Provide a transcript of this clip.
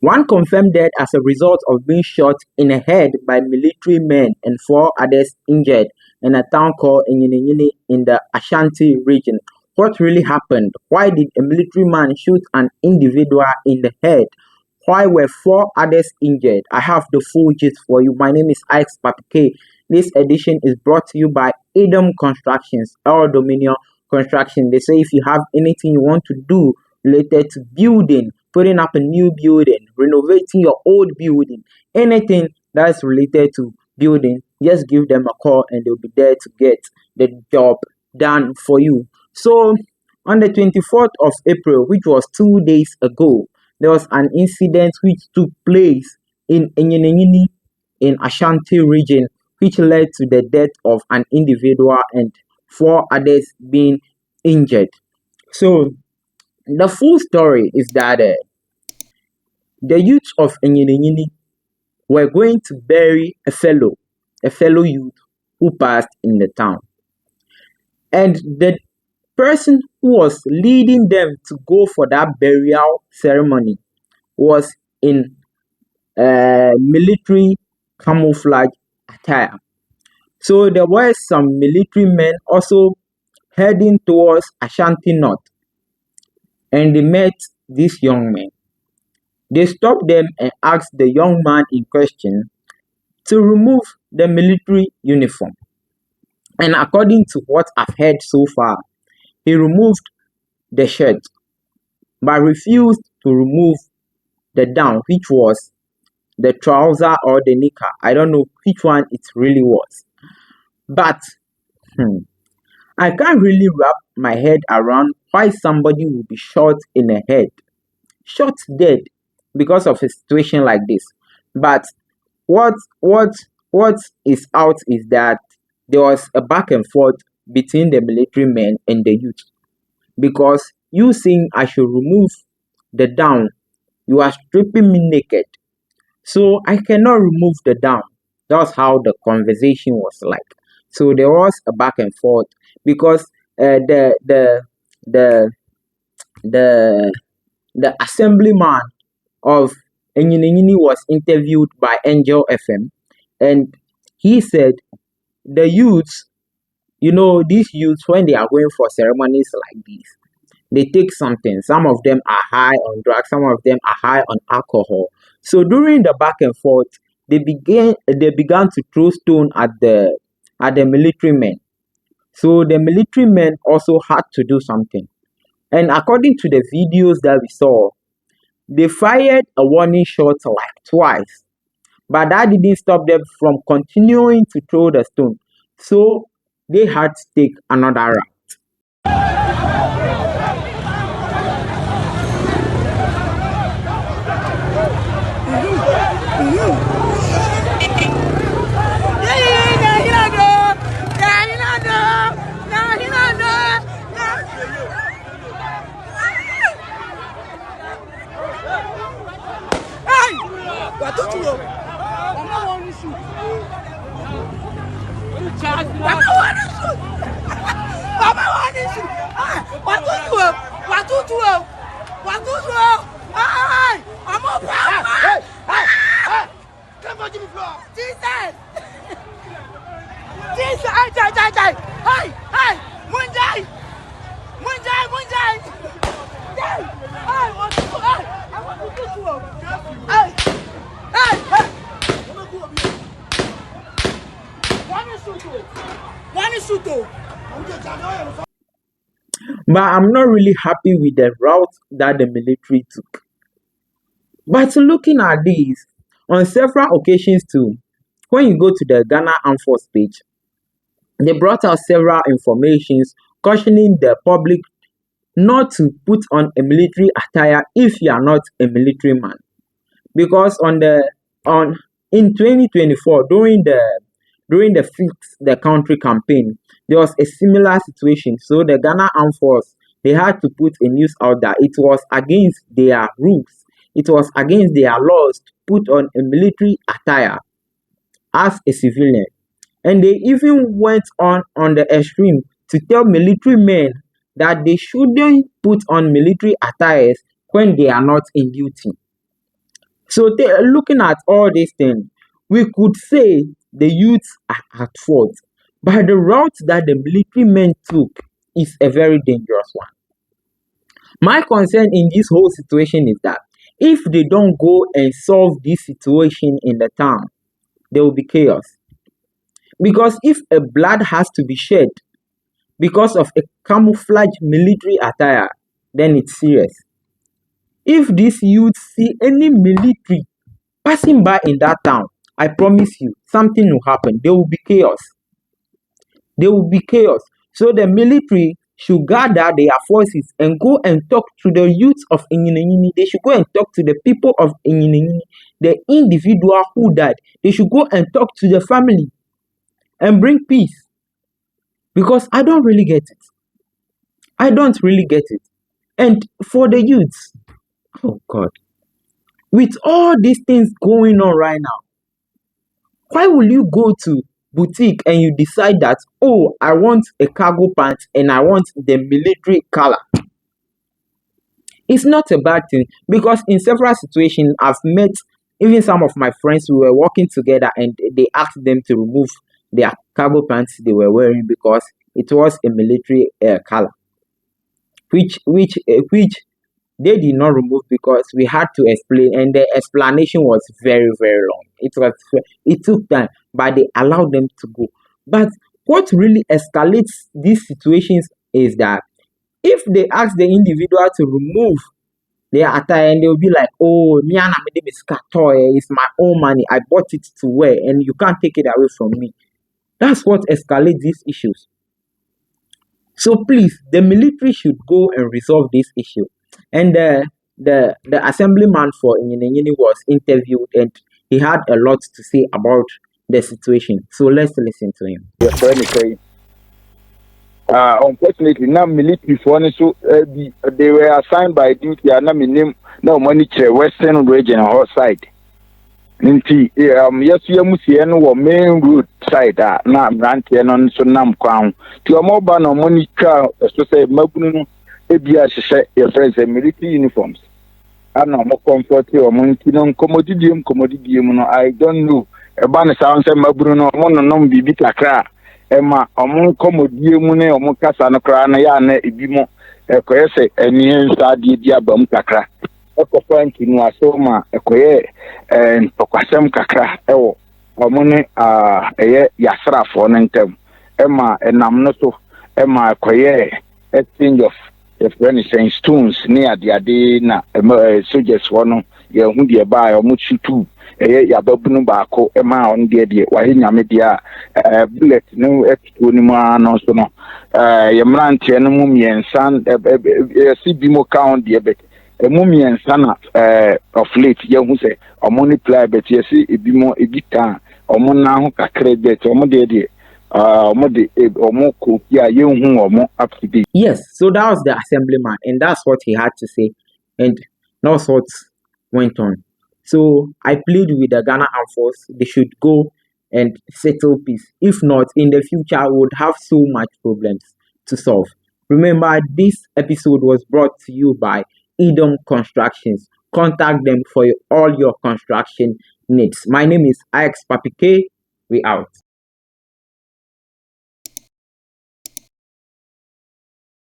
One confirmed death as a result of being shot in the head by military men and 4 others injured in a town called Nyinahin in the Ashanti region. What really happened? Why did a military man shoot an individual in the head? Why were 4 others injured? I have the full gist for you. My name is Alex Papike. This edition is brought to you by Adam Constructions, our Dominion Construction. They say if you have anything you want to do related to building, putting up a new building, renovating your old building, anything that's related to building, just give them a call and they'll be there to get the job done for you. So on the 24th of April, which was 2 days ago, there was an incident which took place in Nyinahin in Ashanti region, which led to the death of an individual and 4 others being injured. So the full story is that the youth of Nyinahin were going to bury a fellow youth who passed in the town. And the person who was leading them to go for that burial ceremony was in military camouflage attire. So there were some military men also heading towards Ashanti North, and they met this young man. They stopped them and asked the young man in question to remove the military uniform. And according to what I've heard so far, he removed the shirt but refused to remove the down, which was the trouser or the knicker. I don't know which one it really was. But I can't really wrap my head around why somebody would be shot in the head, shot dead because of a situation like this. But what is out is that there was a back and forth between the military men and the youth, because you saying I should remove the down, you are stripping me naked, so I cannot remove the down. That's how the conversation was like. So there was a back and forth because the assemblyman of Nyinahin was interviewed by Angel FM, and he said the youths, these youths, when they are going for ceremonies like this, they take something. Some of them are high on drugs, some of them are high on alcohol. So during the back and forth, they began to throw stone at the military men. So the military men also had to do something. And according to the videos that we saw, they fired a warning shot like twice, but that didn't stop them from continuing to throw the stone. So they had to take another route. But I'm not really happy with the route that the military took. But looking at this, on several occasions too, when you go to the Ghana Armed Force page, they brought out several informations cautioning the public not to put on a military attire if you are not a military man. Because in 2024, during the Fix the Country campaign, there was a similar situation. So the Ghana Armed Force, they had to put a news out that it was against their rules it was against their laws to put on a military attire as a civilian. And they even went on the extreme to tell military men that they shouldn't put on military attires when they are not in duty. So looking at all these things, we could say the youths are at fault. But the route that the military men took is a very dangerous one. My concern in this whole situation is that if they don't go and solve this situation in the town, there will be chaos. Because if a blood has to be shed because of a camouflage military attire, then it's serious. If these youths see any military passing by in that town, I promise you, something will happen. There will be chaos. There will be chaos. So the military should gather their forces and go and talk to the youths of Nyinahin. They should go and talk to the people of Nyinahin, the individual who died. They should go and talk to the family and bring peace. Because I don't really get it. I don't really get it. And for the youths, oh God, with all these things going on right now, why will you go to boutique and you decide that, oh, I want a cargo pants and I want the military color? It's not a bad thing, because in several situations I've met even some of my friends who were working together and they asked them to remove their cargo pants they were wearing because it was a military color, which they did not remove because we had to explain, and the explanation was very very long. It took time, but they allowed them to go. But what really escalates these situations is that if they ask the individual to remove their attire and they'll be like, oh, me and my name is Katoy, it's my own money, I bought it to wear and you can't take it away from me. That's what escalates these issues. So please, the military should go and resolve this issue. And the assemblyman for Nyinahin was interviewed and he had a lot to say about the situation. So let's listen to him. Your friend is saying, unfortunately, now military for so they were assigned by duty and now name no money chair Western region or side. Nti yes you must see no main road side na branch no so nam kwan to omoba no money twa so say mabunu no ebia hyehyɛ your friends military uniforms ana mo comfort o mo nti no komodidiem no I don't know eba ne sound say mabunu no mo no bibi kakra ema omo komodiem ne omo kasa no kra na ya na ebi mo ekoyese eni nsa de di abam kakra ekofan no asoma ekoye ntokwasem kakra ewo omo ne eye yasrafo no ntem ema enam no so ema ekoye exchange of saying stones near the ade na soldiers wono ye hu de ba omo chutu eye yababunu baako ema on de wa nyame dia bullet no expo ni mu no so no ye mrantie no mu miensan CB mo count de bet mu miensan na of late ye hu se omo ni play bet ye si ebi mo ebi kan omo na ho kakra bet omo de yes, so that was the assemblyman, and that's what he had to say, and that's what went on. So I plead with the Ghana Armed Force, they should go and settle peace. If not, in the future, we would have so much problems to solve. Remember, this episode was brought to you by Edom Constructions. Contact them for all your construction needs. My name is Ix Papike. We out.